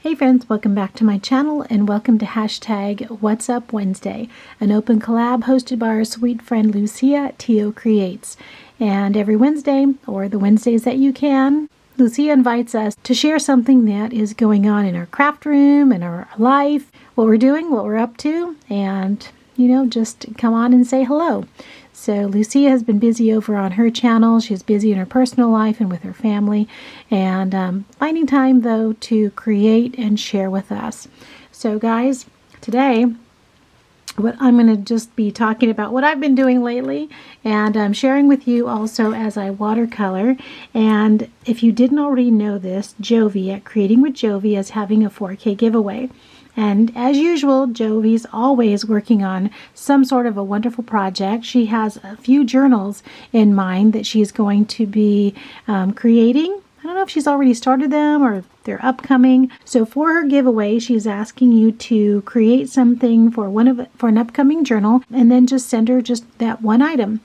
Hey friends, welcome back to my channel and welcome to hashtag What's Up Wednesday, an open collab hosted by our sweet friend Lucia at TO Creates. And every Wednesday, or the Wednesdays that you can, Lucia invites us to share something that is going on in our craft room, in our life, what we're doing, what we're up to, and, just come on and say hello. So Lucia has been busy over on her channel. She's busy in her personal life and with her family, and finding time, though, to create and share with us. So guys, today, what I'm going to just be talking about what I've been doing lately, and I'm sharing with you also as I watercolor. And if you didn't already know this, Jovi at Creating with Jovi is having a 4K giveaway. And as usual, Jovi's always working on some sort of a wonderful project. She has a few journals in mind that she's going to be creating. I don't know if she's already started them or if they're upcoming. So for her giveaway, she's asking you to create something for an upcoming journal, and then just send her just that one item.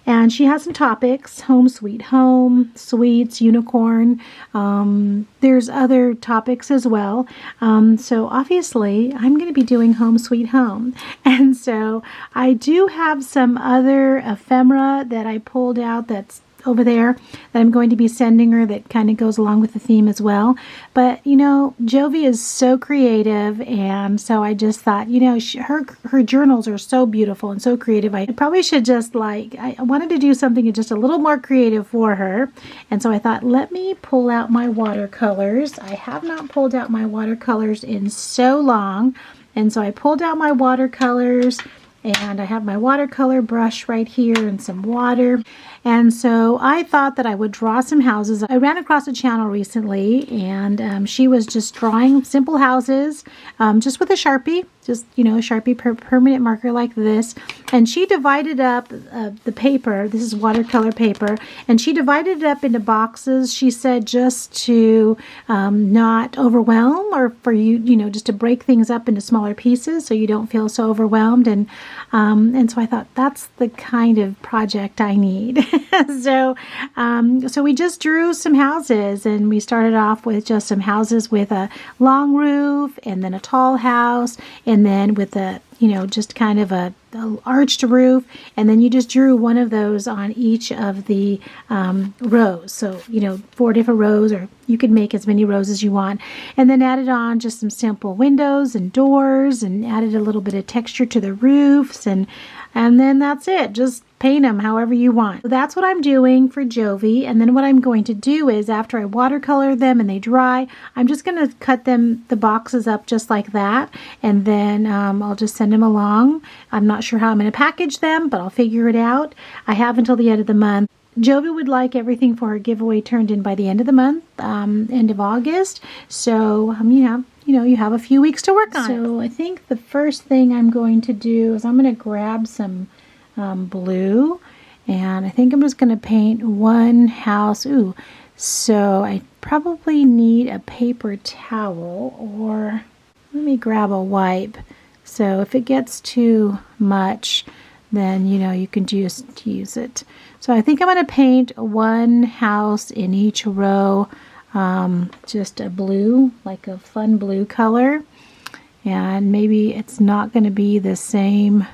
And she has some topics: home sweet home, sweets, unicorn. There's other topics as well. So obviously I'm going to be doing home sweet home. And so I do have some other ephemera that I pulled out that's over there that I'm going to be sending her that kind of goes along with the theme as well. But Jovi is so creative, and so I just thought, her journals are so beautiful and so creative. I probably should I wanted to do something just a little more creative for her, and so I thought, let me pull out my watercolors. I have not pulled out my watercolors in so long, and so I pulled out my watercolors. And I have my watercolor brush right here and some water. And so I thought that I would draw some houses. I ran across a channel recently, and she was just drawing simple houses just with a Sharpie, a Sharpie permanent marker like this. And she divided up the paper. This is watercolor paper. And she divided it up into boxes, she said, just to not overwhelm, or for you, just to break things up into smaller pieces so you don't feel so overwhelmed. And so I thought, that's the kind of project I need. So we just drew some houses, and we started off with just some houses with a long roof, and then a tall house, and then with a, just kind of a arched roof, and then you just drew one of those on each of the rows. So, 4 different rows, or you could make as many rows as you want, and then added on just some simple windows and doors, and added a little bit of texture to the roofs, and then that's it. Just paint them however you want. So that's what I'm doing for Jovi. And then what I'm going to do is, after I watercolor them and they dry, I'm just going to cut the boxes up just like that, and then I'll just send them along. I'm not sure how I'm going to package them, but I'll figure it out. I have until the end of the month. Jovi would like everything for her giveaway turned in by the end of the month, end of August. So you have a few weeks to work on it. So I think the first thing I'm going to do is I'm going to grab some blue, and I think I'm just going to paint one house. So I probably need a paper towel, or let me grab a wipe. So if it gets too much, then you can just use it. So I think I'm going to paint one house in each row, just a blue, like a fun blue color, and maybe it's not going to be the same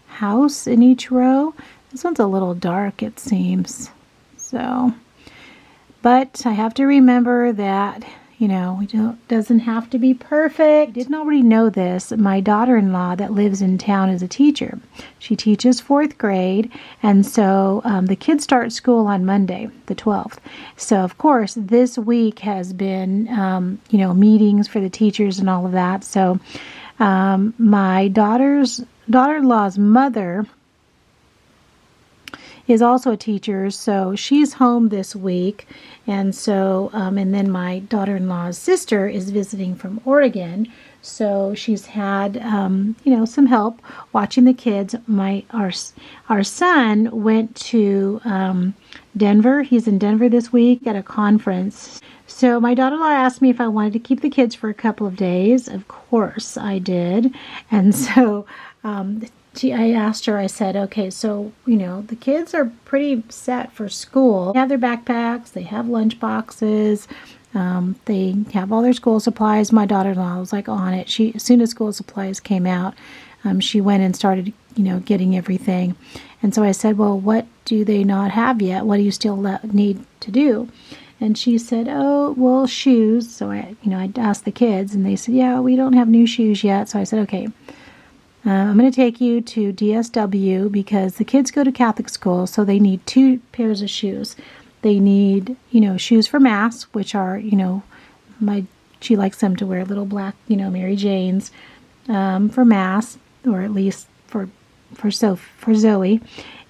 house in each row. This one's a little dark, it seems. So, but I have to remember that doesn't have to be perfect. I didn't already know this. My daughter-in-law that lives in town is a teacher. She teaches 4th grade, and so the kids start school on Monday, the 12th. So of course this week has been meetings for the teachers and all of that. So my daughter-in-law's mother is also a teacher, so she's home this week, and so and then my daughter-in-law's sister is visiting from Oregon, so she's had some help watching the kids. Our son went to Denver. He's in Denver this week at a conference. So my daughter-in-law asked me if I wanted to keep the kids for a couple of days. Of course I did, and so I asked her, I said, okay, so, the kids are pretty set for school. They have their backpacks, they have lunch boxes, They have all their school supplies. My daughter-in-law was like on it. As soon as school supplies came out, she went and started, getting everything. And so I said, well, what do they not have yet? What do you still need to do? And she said, oh, well, shoes. So I asked the kids, and they said, yeah, we don't have new shoes yet. So I said, okay, I'm going to take you to DSW because the kids go to Catholic school, so they need 2 pairs of shoes. They need, shoes for Mass, which are, she likes them to wear little black, Mary Janes for Mass, or at least for Zoe.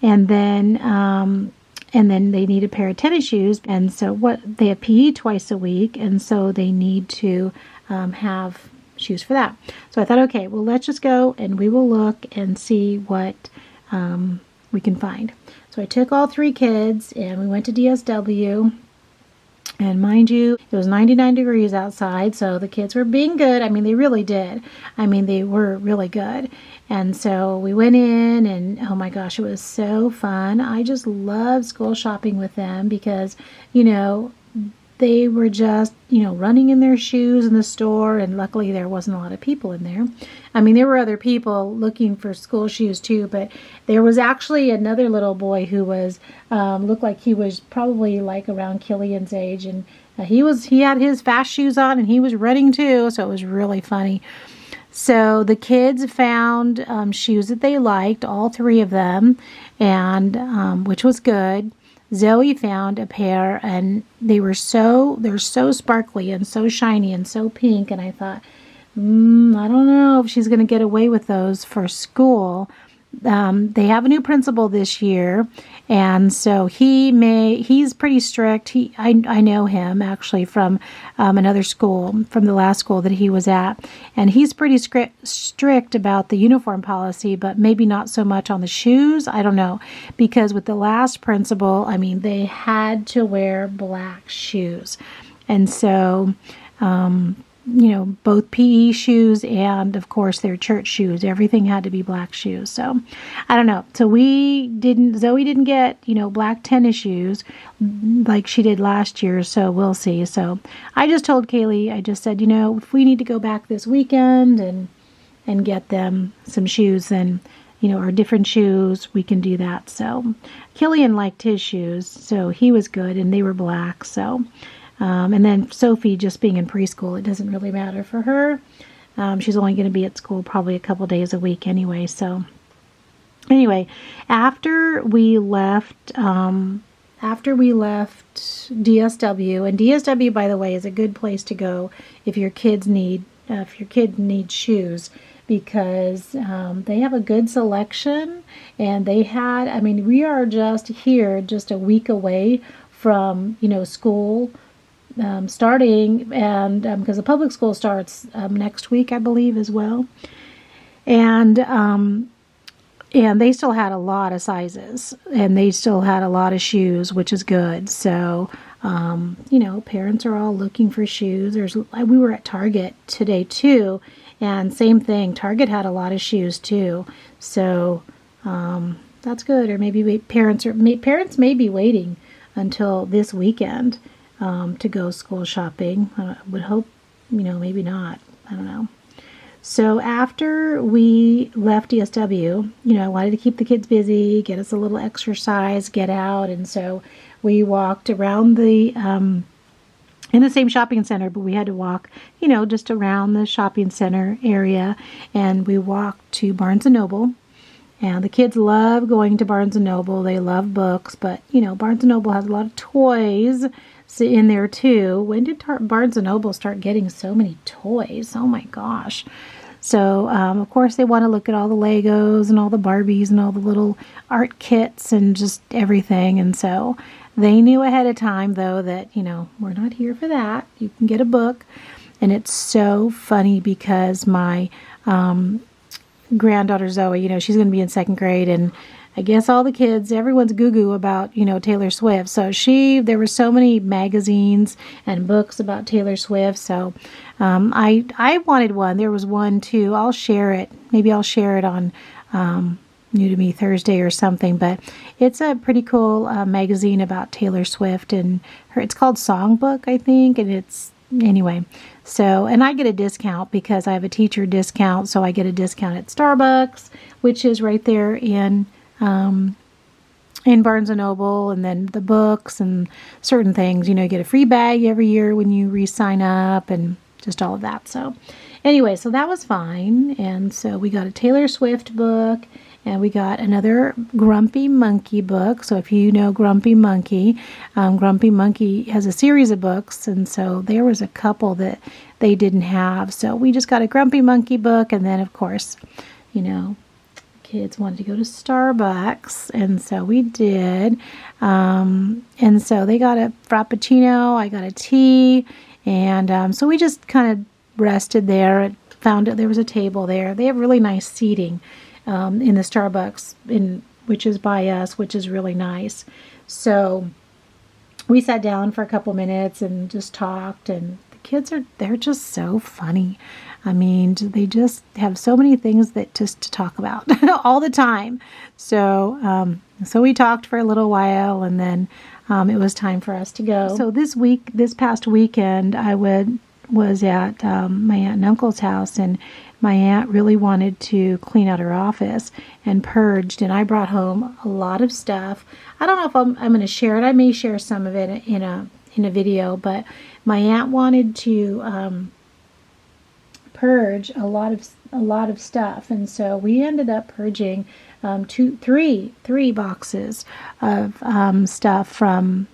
And then they need a pair of tennis shoes. And so they have PE twice a week, and so they need to have shoes for that. So I thought, okay, well, let's just go and we will look and see what we can find. So I took all 3 kids and we went to DSW. And mind you, it was 99 degrees outside, so the kids were being good. I mean, they really did. I mean, they were really good. And so we went in, and oh my gosh, it was so fun. I just loved school shopping with them because, they were just, running in their shoes in the store, and luckily there wasn't a lot of people in there. I mean, there were other people looking for school shoes too, but there was actually another little boy who was, looked like he was probably like around Killian's age, and he had his fast shoes on, and he was running too, so it was really funny. So the kids found shoes that they liked, all 3 of them, and which was good. Zoe found a pair, and they're so sparkly and so shiny and so pink, and I thought, I don't know if she's going to get away with those for school. They have a new principal this year, and so he's pretty strict. I know him actually from another school, from the last school that he was at, and he's pretty strict about the uniform policy, but maybe not so much on the shoes. I don't know, because with the last principal, I mean, they had to wear black shoes, and so both PE shoes and, of course, their church shoes. Everything had to be black shoes. So, I don't know. So Zoe didn't get, black tennis shoes like she did last year. So we'll see. So I just told Kaylee, I just said, if we need to go back this weekend and get them some shoes, then, or different shoes, we can do that. So Killian liked his shoes. So he was good, and they were black. So and then Sophie, just being in preschool, it doesn't really matter for her. She's only going to be at school probably a couple days a week anyway. So anyway, after we left DSW, and DSW, by the way, is a good place to go if your kid needs shoes, because they have a good selection, and we are just a week away from, school starting, and because the public school starts next week, I believe, as well. And they still had a lot of sizes, and they still had a lot of shoes, which is good. So, parents are all looking for shoes. We were at Target today too, and same thing. Target had a lot of shoes too. So, that's good. Or maybe parents may be waiting until this weekend to go school shopping. I would hope, maybe not. I don't know. So after we left DSW, I wanted to keep the kids busy, get us a little exercise, get out. And so we walked around in the same shopping center, but we had to walk, just around the shopping center area. And we walked to Barnes & Noble. And the kids love going to Barnes & Noble. They love books, but, Barnes & Noble has a lot of toys in there too. When did Barnes & Noble start getting so many toys? Oh my gosh. So, of course, they want to look at all the Legos and all the Barbies and all the little art kits and just everything. And so they knew ahead of time, though, that, we're not here for that. You can get a book. And it's so funny because my granddaughter Zoe, she's going to be in 2nd grade, and I guess all the kids, everyone's goo-goo about, Taylor Swift. So there were so many magazines and books about Taylor Swift. So I wanted one. There was one too. I'll share it. Maybe I'll share it on New to Me Thursday or something, but it's a pretty cool magazine about Taylor Swift and her. It's called Songbook, I think, and it's anyway. So, and I get a discount because I have a teacher discount, so I get a discount at Starbucks, which is right there in Barnes & Noble, and then the books and certain things. You know, you get a free bag every year when you re-sign up and just all of that. So anyway, so that was fine. And so we got a Taylor Swift book, and we got another Grumpy Monkey book. So if you know Grumpy Monkey has a series of books, and so there was a couple that they didn't have. So we just got a Grumpy Monkey book, and then of course, you know, kids wanted to go to Starbucks, and so we did. And so they got a Frappuccino, I got a tea, and so we just kind of rested there. Found out there was a table there. They have really nice seating in the Starbucks, which is by us, which is really nice. So we sat down for a couple minutes and just talked, and the kids they're just so funny. I mean, they just have so many things that just to talk about all the time. So, so we talked for a little while, and then it was time for us to go. So this past weekend, I was at my aunt and uncle's house, and my aunt really wanted to clean out her office and purged, and I brought home a lot of stuff. I don't know if I'm going to share it. I may share some of it in a video, but my aunt wanted to purge a lot of stuff, and so we ended up purging three boxes of stuff from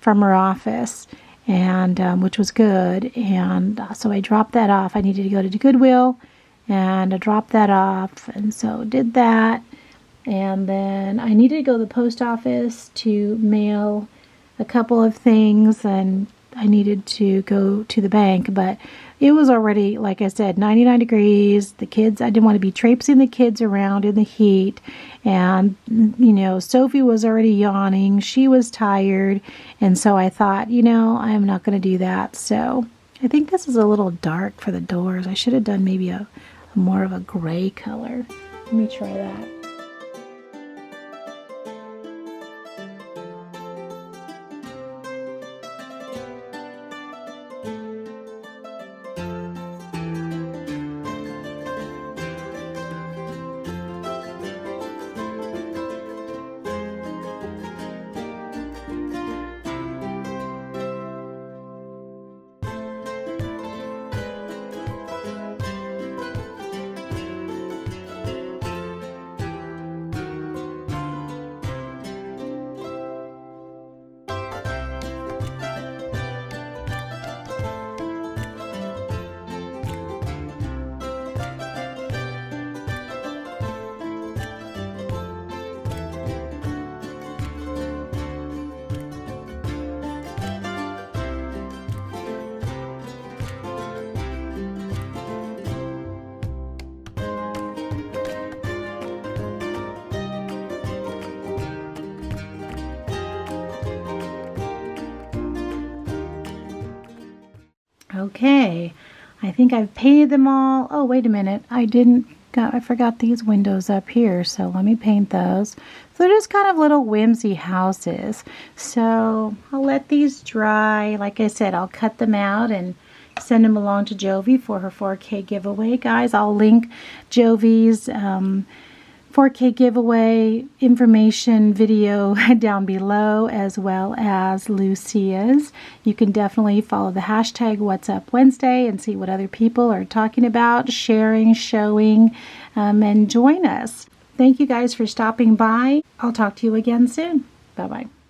her office, and which was good. And so I dropped that off. I needed to go to Goodwill, and I dropped that off, and so did that. And then I needed to go to the post office to mail a couple of things, and I needed to go to the bank, but it was already, like I said, 99 degrees. The kids, I didn't want to be traipsing the kids around in the heat. And, you know, Sophie was already yawning. She was tired. And so I thought, you know, I'm not going to do that. So I think this is a little dark for the doors. I should have done maybe a more of a gray color. Let me try that. Okay, I think I've painted them all. Oh, wait a minute. I forgot these windows up here, so let me paint those. So they're just kind of little whimsy houses. So I'll let these dry. Like I said, I'll cut them out and send them along to Jovi for her 4K giveaway. Guys, I'll link Jovi's 4K giveaway information video down below, as well as Lucia's. You can definitely follow the hashtag What's Up Wednesday and see what other people are talking about, sharing, showing, and join us. Thank you guys for stopping by. I'll talk to you again soon. Bye-bye.